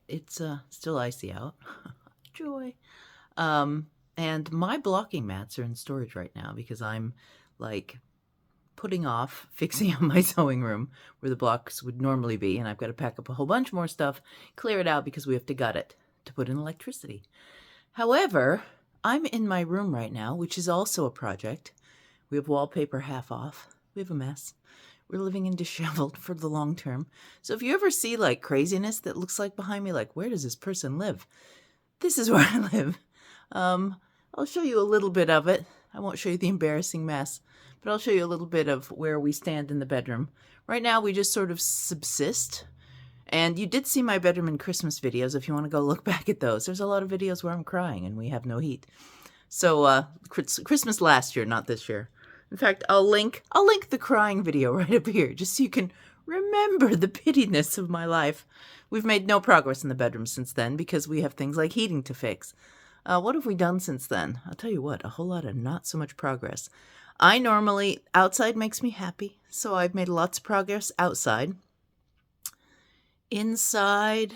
It's still icy out. Joy. And my blocking mats are in storage right now because I'm like putting off fixing up my sewing room where the blocks would normally be, and I've got to pack up a whole bunch more stuff, clear it out because we have to gut it to put in electricity. However, I'm in my room right now, which is also a project. We have wallpaper half off. We have a mess. We're living in disheveled for the long term. So if you ever see like craziness that looks like behind me, like where does this person live? This is where I live. I'll show you a little bit of it. I won't show you the embarrassing mess, but I'll show you a little bit of where we stand in the bedroom. Right now, we just sort of subsist. And you did see my bedroom in Christmas videos if you want to go look back at those. There's a lot of videos where I'm crying and we have no heat. So, Christmas last year, not this year. In fact, I'll link the crying video right up here just so you can remember the pittiness of my life. We've made no progress in the bedroom since then because we have things like heating to fix. What have we done since then? I'll tell you what, a whole lot of not so much progress. I normally, outside makes me happy, so I've made lots of progress outside. Inside,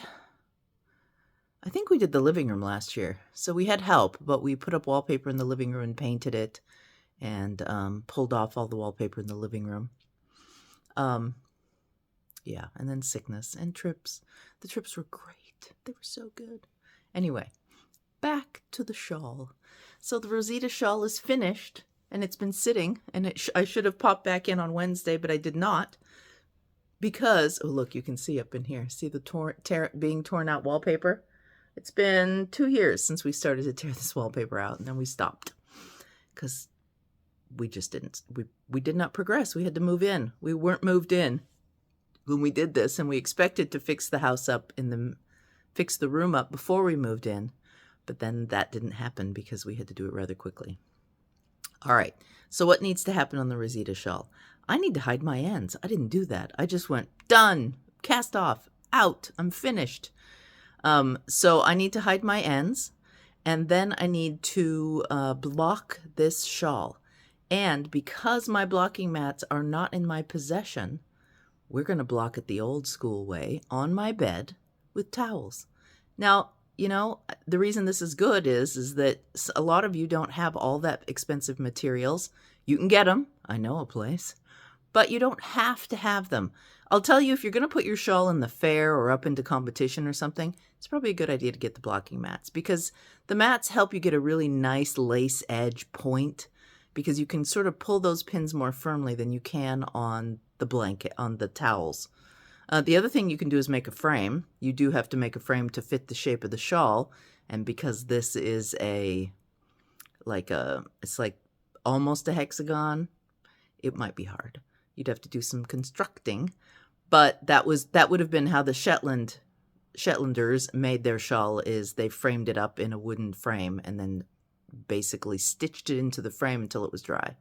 I think we did the living room last year. So we had help, but we put up wallpaper in the living room and painted it and pulled off all the wallpaper in the living room. Yeah, and then sickness and trips. The trips were great. They were so good. Anyway, back to the shawl. So the Rosita shawl is finished, and it's been sitting, and I should have popped back in on Wednesday, but I did not. Because, oh look, you can see up in here. See the being torn out wallpaper? It's been 2 years since we started to tear this wallpaper out, and then we stopped. Because we just didn't. We did not progress. We had to move in. We weren't moved in when we did this, and we expected to fix the house up fix the room up before we moved in, but then that didn't happen because we had to do it rather quickly. All right, so what needs to happen on the Rosita shawl? I need to hide my ends. I didn't do that. I just went, done, cast off, out, I'm finished. So I need to hide my ends, and then I need to block this shawl. And because my blocking mats are not in my possession, we're going to block it the old school way on my bed with towels. Now, you know, the reason this is good is that a lot of you don't have all that expensive materials. You can get them. I know a place. But you don't have to have them. I'll tell you, if you're going to put your shawl in the fair or up into competition or something, it's probably a good idea to get the blocking mats because the mats help you get a really nice lace edge point because you can sort of pull those pins more firmly than you can on the blanket, on the towels. The other thing you can do is make a frame. You do have to make a frame to fit the shape of the shawl. And because this is it's like almost a hexagon, it might be hard. You'd have to do some constructing. But that would have been how the Shetlanders made their shawl, is they framed it up in a wooden frame and then basically stitched it into the frame until it was dry.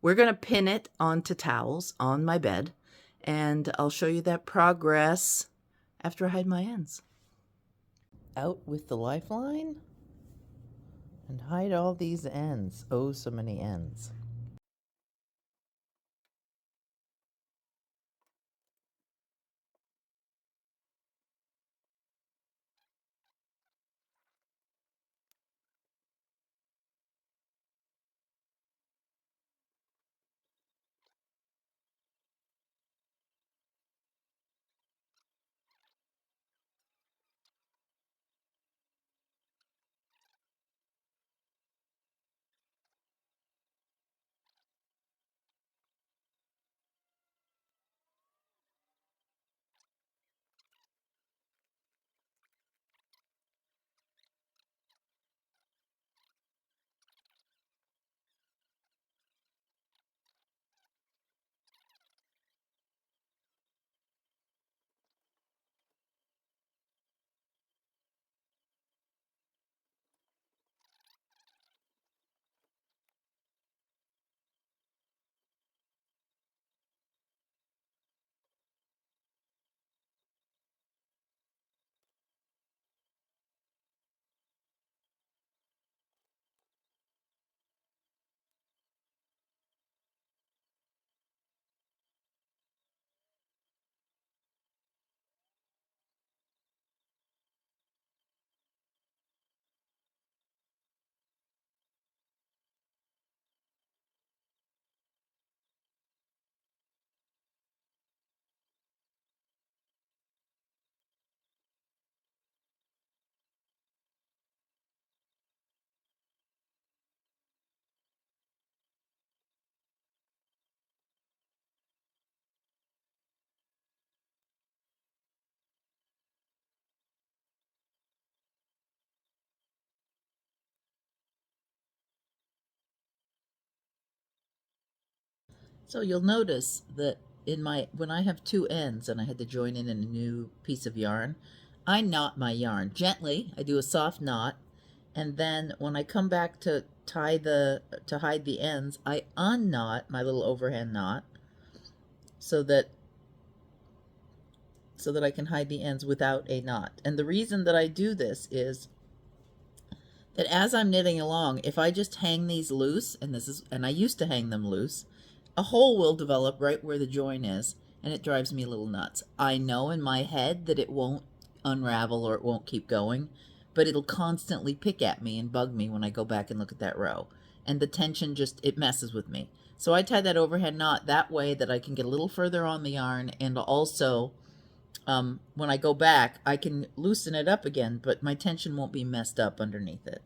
We're going to pin it onto towels on my bed, and I'll show you that progress after I hide my ends. Out with the lifeline and hide all these ends. Oh, so many ends. So you'll notice that when I have two ends and I had to join in a new piece of yarn, I knot my yarn gently. I do a soft knot, and then when I come back to hide the ends, I unknot my little overhand knot so that I can hide the ends without a knot. And the reason that I do this is that as I'm knitting along, if I just hang these loose, and I used to hang them loose, a hole will develop right where the join is, and it drives me a little nuts. I know in my head that it won't unravel or it won't keep going, but it'll constantly pick at me and bug me when I go back and look at that row. And the tension it messes with me. So I tie that overhead knot that way that I can get a little further on the yarn, and also when I go back, I can loosen it up again, but my tension won't be messed up underneath it.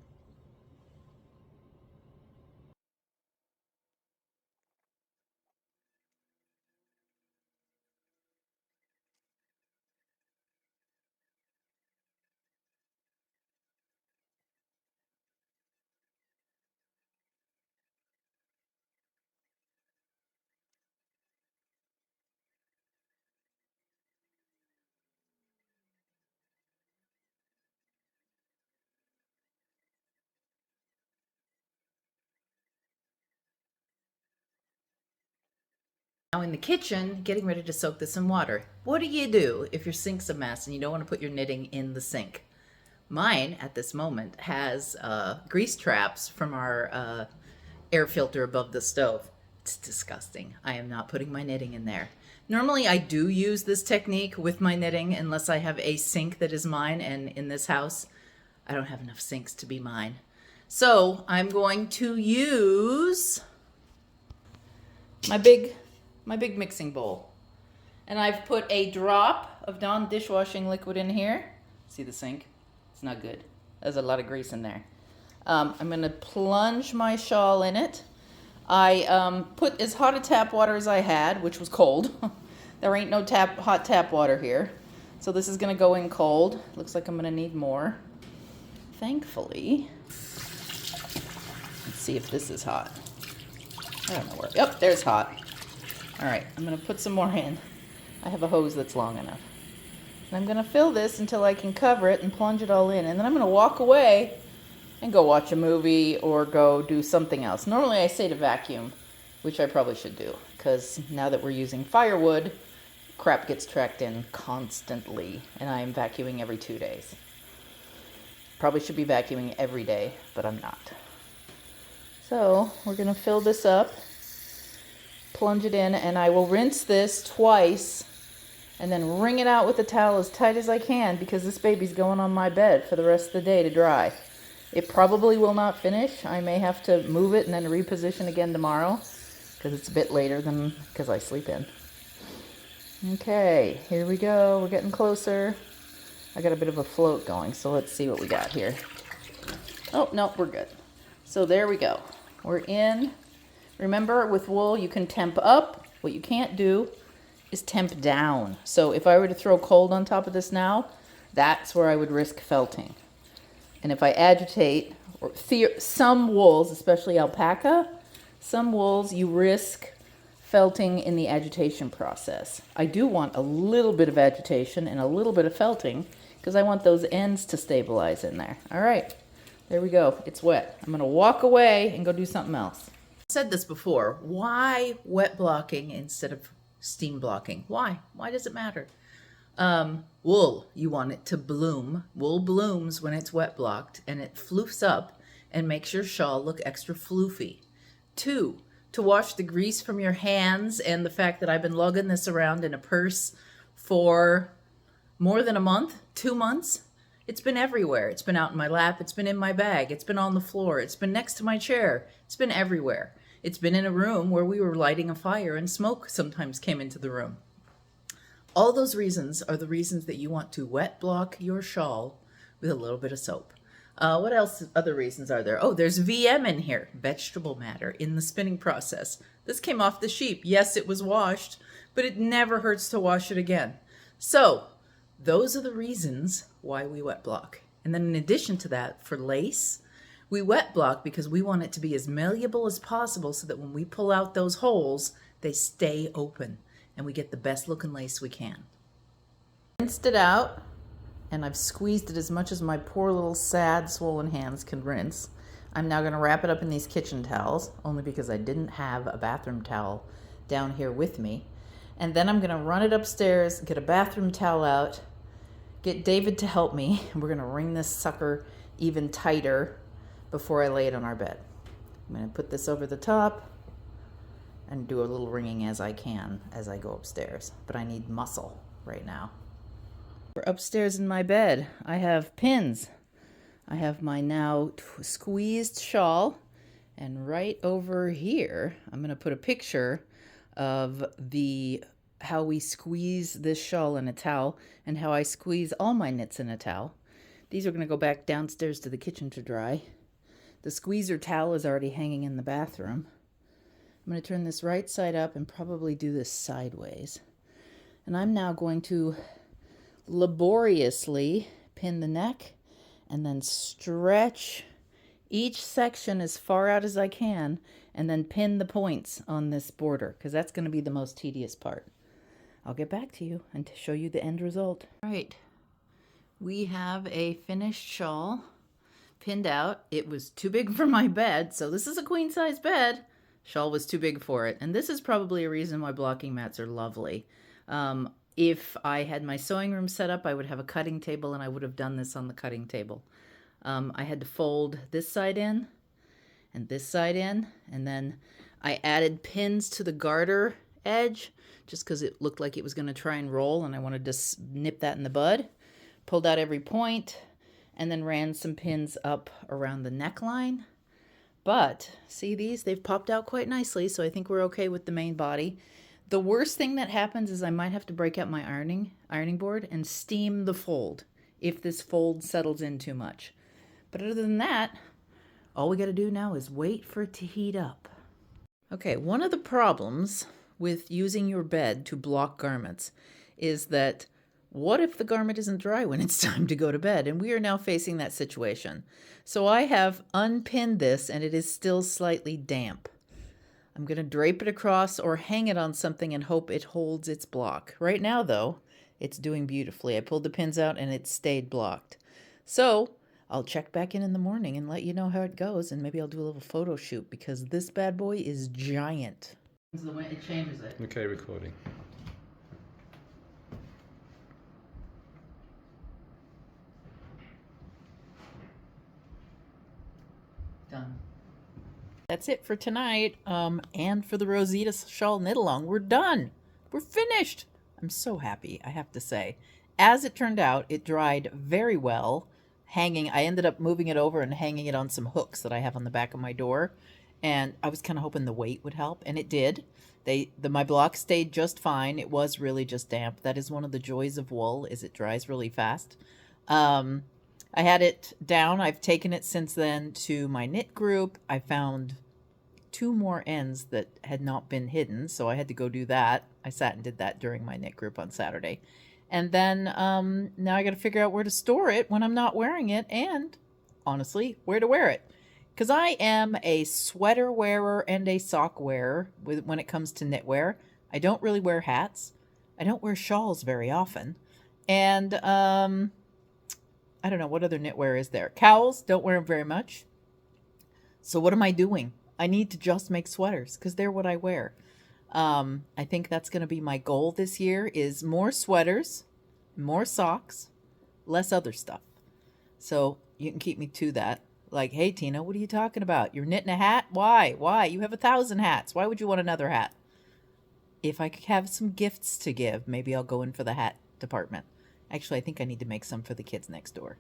Now in the kitchen, getting ready to soak this in water. What do you do if your sink's a mess and you don't want to put your knitting in the sink? Mine, at this moment, has grease traps from our air filter above the stove. It's disgusting. I am not putting my knitting in there. Normally, I do use this technique with my knitting unless I have a sink that is mine, and in this house, I don't have enough sinks to be mine. So I'm going to use my big mixing bowl. And I've put a drop of Dawn dishwashing liquid in here. See the sink? It's not good. There's a lot of grease in there. I'm going to plunge my shawl in it. I put as hot a tap water as I had, which was cold. There ain't no hot tap water here. So this is going to go in cold. Looks like I'm going to need more. Thankfully. Let's see if this is hot. I don't know where. Yep, there's hot. All right, I'm going to put some more in. I have a hose that's long enough. And I'm going to fill this until I can cover it and plunge it all in. And then I'm going to walk away and go watch a movie or go do something else. Normally I say to vacuum, which I probably should do, because now that we're using firewood, crap gets tracked in constantly, and I'm vacuuming every 2 days. Probably should be vacuuming every day, but I'm not. So we're going to fill this up, plunge it in, and I will rinse this twice and then wring it out with a towel as tight as I can, because this baby's going on my bed for the rest of the day to dry. It probably will not finish. I may have to move it and then reposition again tomorrow, because it's a bit later than because I sleep in. Okay, here we go. We're getting closer. I got a bit of a float going, so let's see what we got here. Oh, no, we're good. So there we go. We're in. Remember, with wool, you can temp up. What you can't do is temp down. So if I were to throw cold on top of this now, that's where I would risk felting. And if I agitate, some wools, especially alpaca, some wools you risk felting in the agitation process. I do want a little bit of agitation and a little bit of felting because I want those ends to stabilize in there. All right, there we go. It's wet. I'm going to walk away and go do something else. I said this before. Why wet blocking instead of steam blocking? Why? Why does it matter? Wool, you want it to bloom. Wool blooms when it's wet blocked, and it floofs up and makes your shawl look extra floofy. 2, to wash the grease from your hands and the fact that I've been lugging this around in a purse for more than a month, 2 months. It's been everywhere. It's been out in my lap. It's been in my bag. It's been on the floor. It's been next to my chair. It's been everywhere. It's been in a room where we were lighting a fire and smoke sometimes came into the room. All those reasons are the reasons that you want to wet block your shawl with a little bit of soap. What else? Other reasons are there? Oh, there's VM in here, vegetable matter, in the spinning process. This came off the sheep. Yes, it was washed, but it never hurts to wash it again. So those are the reasons why we wet block. And then in addition to that, for lace, we wet block because we want it to be as malleable as possible so that when we pull out those holes, they stay open and we get the best looking lace we can. Rinsed it out, and I've squeezed it as much as my poor little sad swollen hands can rinse. I'm now going to wrap it up in these kitchen towels, only because I didn't have a bathroom towel down here with me. And then I'm going to run it upstairs, get a bathroom towel out, get David to help me, and we're going to wring this sucker even tighter before I lay it on our bed. I'm going to put this over the top and do a little wringing as I can as I go upstairs. But I need muscle right now. We're upstairs in my bed. I have pins. I have my now squeezed shawl, and right over here I'm going to put a picture of how we squeeze this shawl in a towel and how I squeeze all my knits in a towel. These are going to go back downstairs to the kitchen to dry. The squeezer towel is already hanging in the bathroom. I'm going to turn this right side up and probably do this sideways. And I'm now going to laboriously pin the neck and then stretch each section as far out as I can and then pin the points on this border, because that's going to be the most tedious part. I'll get back to you and to show you the end result. All right, we have a finished shawl pinned out. It was too big for my bed, so this is a queen size bed. Shawl was too big for it, and this is probably a reason why blocking mats are lovely. If I had my sewing room set up, I would have a cutting table, and I would have done this on the cutting table. I had to fold this side in and this side in, and then I added pins to the garter edge just because it looked like it was going to try and roll, and I wanted to nip that in the bud. Pulled out every point and then ran some pins up around the neckline. But see these? They've popped out quite nicely, so I think we're okay with the main body. The worst thing that happens is I might have to break out my ironing board and steam the fold if this fold settles in too much. But other than that, all we got to do now is wait for it to heat up. Okay, one of the problems with using your bed to block garments is that what if the garment isn't dry when it's time to go to bed? And we are now facing that situation. So I have unpinned this and it is still slightly damp. I'm going to drape it across or hang it on something and hope it holds its block. Right now, though, it's doing beautifully. I pulled the pins out and it stayed blocked. So I'll check back in the morning and let you know how it goes, and maybe I'll do a little photo shoot because this bad boy is giant. It changes it. Okay, recording. Done. That's it for tonight, and for the Rosita shawl knit-along. We're done. We're finished. I'm so happy, I have to say. As it turned out, it dried very well. I ended up moving it over and hanging it on some hooks that I have on the back of my door. And I was kind of hoping the weight would help, and it did. My block stayed just fine. It was really just damp. That is one of the joys of wool, is it dries really fast. I had it down. I've taken it since then to my knit group. I found 2 more ends that had not been hidden, so I had to go do that. I sat and did that during my knit group on Saturday. And then now I got to figure out where to store it when I'm not wearing it, and honestly, where to wear it. Because I am a sweater wearer and a sock wearer when it comes to knitwear. I don't really wear hats. I don't wear shawls very often. And I don't know, what other knitwear is there? Cowls, don't wear them very much. So what am I doing? I need to just make sweaters because they're what I wear. I think that's going to be my goal this year, is more sweaters, more socks, less other stuff. So you can keep me to that. Like, hey, Tina, what are you talking about? You're knitting a hat? Why? Why? You have 1,000 hats. Why would you want another hat? If I could have some gifts to give, maybe I'll go in for the hat department. Actually, I think I need to make some for the kids next door.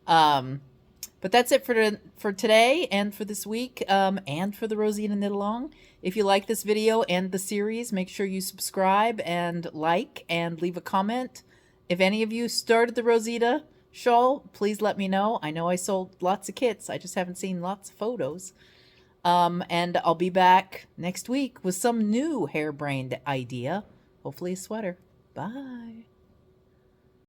But that's it for today and for this week, and for the Rosita Knit-along. If you like this video and the series, make sure you subscribe and like and leave a comment. If any of you started the Rosita shawl, please let me know. I know I sold lots of kits. I just haven't seen lots of photos. And I'll be back next week with some new harebrained idea. Hopefully a sweater. Bye.